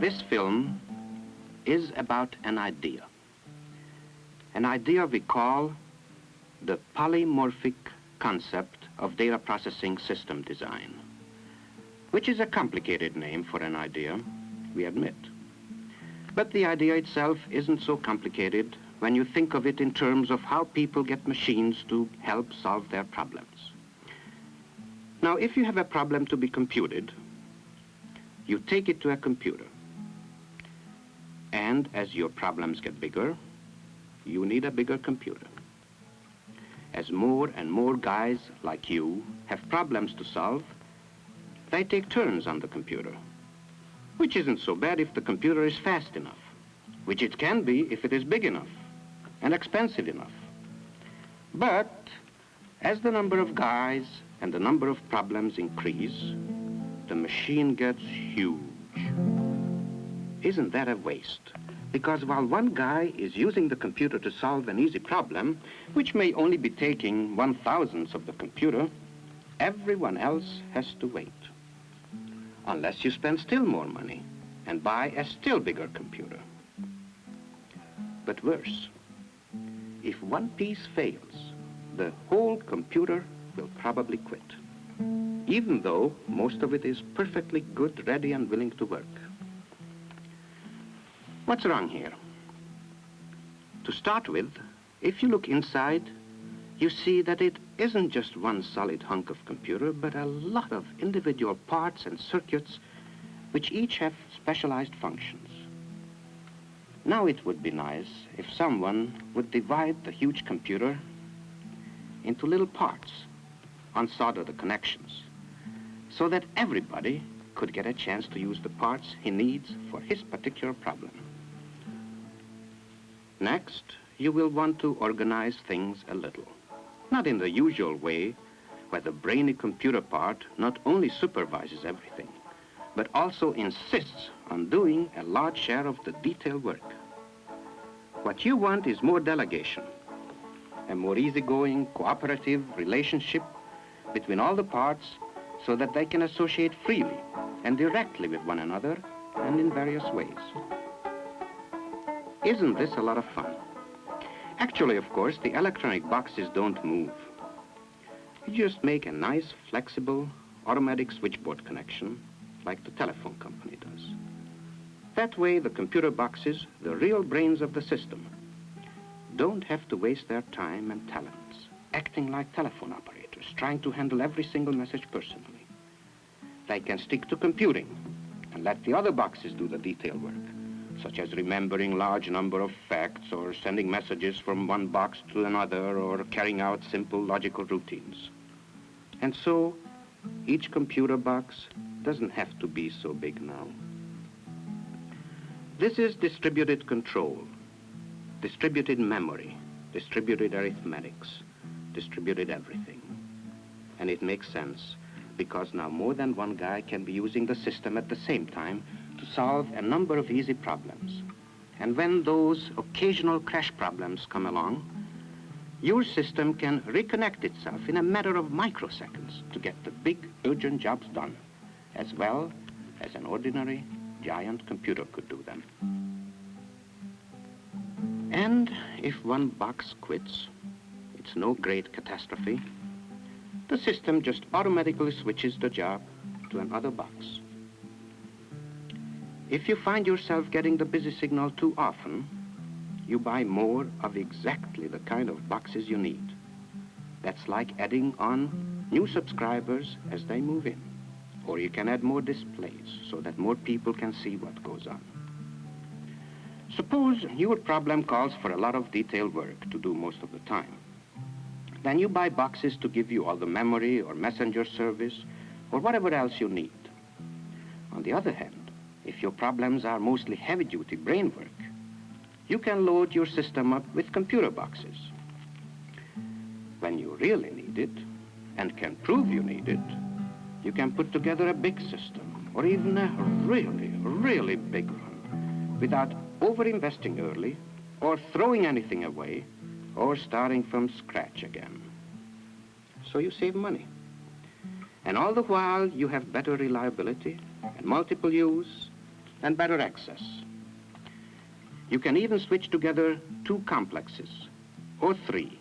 This film is about an idea we call the polymorphic concept of data processing system design, which is a complicated name for an idea, we admit. But the idea itself isn't so complicated when you think of it in terms of how people get machines to help solve their problems. Now, if you have a problem to be computed, you take it to a computer. And as your problems get bigger, you need a bigger computer. As more and more guys like you have problems to solve, they take turns on the computer, which isn't so bad if the computer is fast enough, which it can be if it is big enough and expensive enough. But as the number of guys and the number of problems increase, the machine gets huge. Isn't that a waste? Because while one guy is using the computer to solve an easy problem, which may only be taking 1/1000th of the computer, everyone else has to wait. Unless you spend still more money and buy a still bigger computer. But worse, if one piece fails, the whole computer will probably quit, even though most of it is perfectly good, ready, and willing to work. What's wrong here? To start with, if you look inside, you see that it isn't just one solid hunk of computer, but a lot of individual parts and circuits which each have specialized functions. Now it would be nice if someone would divide the huge computer into little parts, unsolder the connections, so that everybody could get a chance to use the parts he needs for his particular problem. Next, you will want to organize things a little. Not in the usual way, where the brainy computer part not only supervises everything, but also insists on doing a large share of the detail work. What you want is more delegation, a more easygoing, cooperative relationship between all the parts so that they can associate freely and directly with one another and in various ways. Isn't this a lot of fun? Actually, of course, the electronic boxes don't move. You just make a nice, flexible, automatic switchboard connection like the telephone company does. That way, the computer boxes, the real brains of the system, don't have to waste their time and talents acting like telephone operators, trying to handle every single message personally. They can stick to computing and let the other boxes do the detail work, such as remembering large number of facts or sending messages from one box to another or carrying out simple logical routines. And so, each computer box doesn't have to be so big now. This is distributed control, distributed memory, distributed arithmetics, distributed everything. And it makes sense because now more than one guy can be using the system at the same time to solve a number of easy problems. And when those occasional crash problems come along, your system can reconnect itself in a matter of microseconds to get the big, urgent jobs done, as well as an ordinary giant computer could do them. And if one box quits, it's no great catastrophe. The system just automatically switches the job to another box. If you find yourself getting the busy signal too often, you buy more of exactly the kind of boxes you need. That's like adding on new subscribers as they move in. Or you can add more displays so that more people can see what goes on. Suppose your problem calls for a lot of detailed work to do most of the time. Then you buy boxes to give you all the memory or messenger service or whatever else you need. On the other hand, if your problems are mostly heavy-duty brain work, you can load your system up with computer boxes. When you really need it, and can prove you need it, you can put together a big system, or even a really, really big one, without over-investing early, or throwing anything away, or starting from scratch again. So you save money. And all the while, you have better reliability and multiple use and better access. You can even switch together two complexes, or three,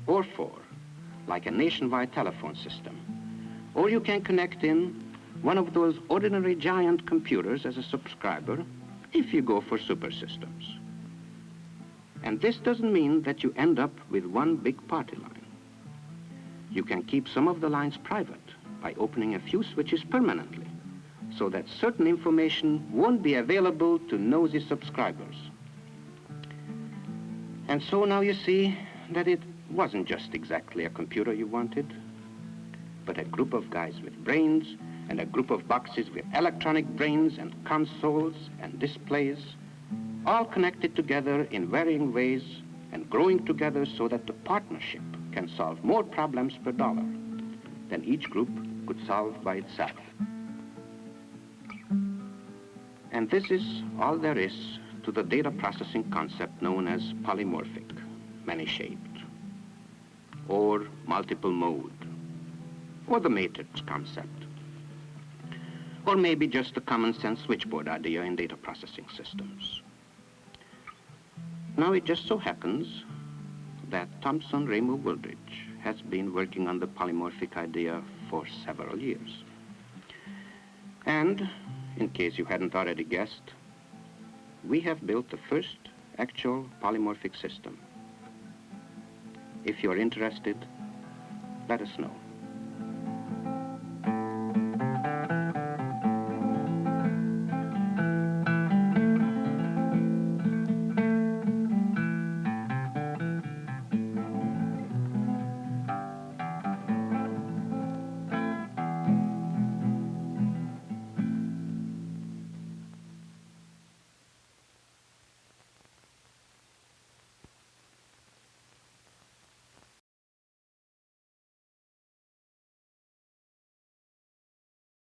or four, like a nationwide telephone system. Or you can connect in one of those ordinary giant computers as a subscriber if you go for super systems. And this doesn't mean that you end up with one big party line. You can keep some of the lines private by opening a few switches permanently, so that certain information won't be available to nosy subscribers. And so now you see that it wasn't just exactly a computer you wanted, but a group of guys with brains and a group of boxes with electronic brains and consoles and displays, all connected together in varying ways and growing together so that the partnership can solve more problems per dollar than each group could solve by itself. And this is all there is to the data processing concept known as polymorphic, many-shaped, or multiple mode, or the matrix concept, or maybe just a common sense switchboard idea in data processing systems. Now it just so happens that Thompson, Ramo, Wooldridge has been working on the polymorphic idea for several years. And, in case you hadn't already guessed, we have built the first actual polymorphic system. If you're interested, let us know.